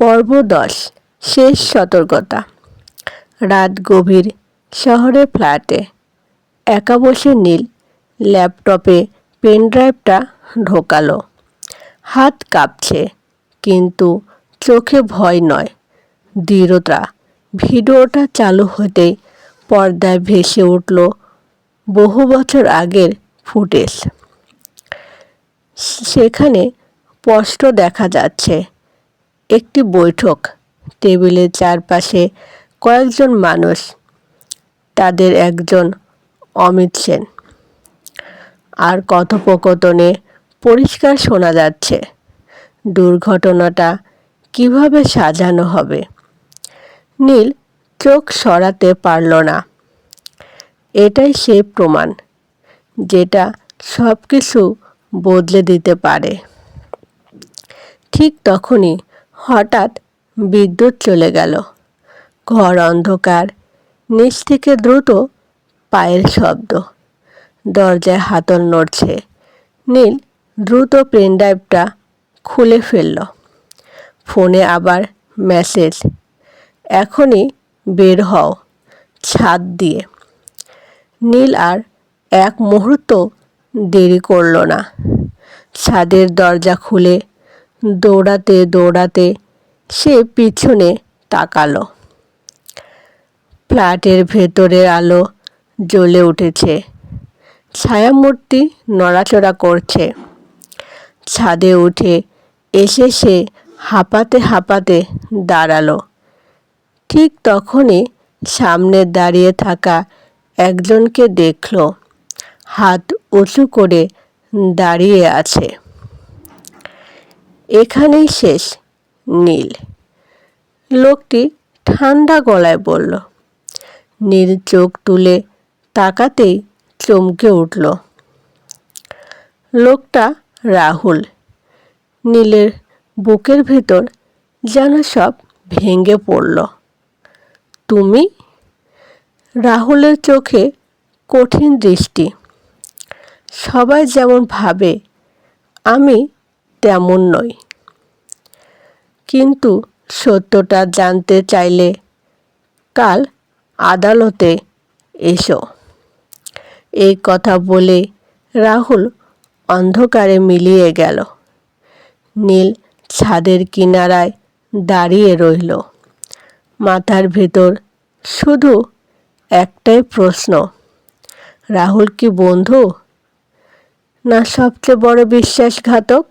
পর্ব 10। শেষ সতর্কতা। রাত গভীর। শহরের ফ্ল্যাটে একা বসে নীল ল্যাপটপে পেনড্রাইভটা ঢোকালো। হাত কাঁপছে, কিন্তু চোখে ভয় নয়, দৃঢ়তা। ভিডিওটা চালু হতেই পর্দায় ভেসে উঠল বহু বছর আগের ফুটেজ। সেখানে স্পষ্ট দেখা যাচ্ছে একটি বৈঠক, টেবিলের চারপাশে কয়েকজন মানুষ, তাদের একজন অমিত সেন। আর কথোপকথনে পরিষ্কার শোনা যাচ্ছে দুর্ঘটনাটা কিভাবে সাজানো হবে। নীল চোখ সরাতে পারল না। এটাই সেই প্রমাণ যেটা সব কিছু বদলে দিতে পারে। ঠিক তখনই হঠাৎ বিদ্যুৎ চলে গেল। ঘর অন্ধকার। নিচ থেকে দ্রুত পায়ের শব্দ। দরজায় হাতল নড়ছে। নীল দ্রুত পেনড্রাইভটা খুলে ফেলল। ফোনে আবার মেসেজ, এখনই বের হও ছাদ দিয়ে। নীল আর এক মুহূর্ত দেরি করল না। ছাদের দরজা খুলে দৌড়াতে দৌড়াতে সে পিছনে তাকালো। ফ্ল্যাটের ভেতরের আলো জ্বলে উঠেছে। ছায়ামূর্তি নড়াচড়া করছে। ছাদে উঠে এসে সে হাঁপাতে হাঁপাতে দাঁড়ালো। ঠিক তখনই সামনে দাঁড়িয়ে থাকা একজনকে দেখল, হাত উঁচু করে দাঁড়িয়ে আছে। এখানেই শেষ নীল, লোকটি ঠান্ডা গলায় বলল। নীল চোখ তুলে তাকাতেই চমকে উঠল। লোকটা রাহুল। নীলের বুকের ভেতর যেন সব ভেঙে পড়ল। তুমি? রাহুলের চোখে কঠিন দৃষ্টি। সবাই যেমন ভাবে আমি তেমন নই, কিন্তু সত্যটা জানতে চাইলে কাল আদালতে এসো। এই কথা বলে রাহুল অন্ধকারে মিলিয়ে গেল। নীল ছাদের কিনারায় দাঁড়িয়ে রইল। মাথার ভেতর শুধু একটাই প্রশ্ন, রাহুল কি বন্ধু, না সবচেয়ে বড় বিশ্বাসঘাতক?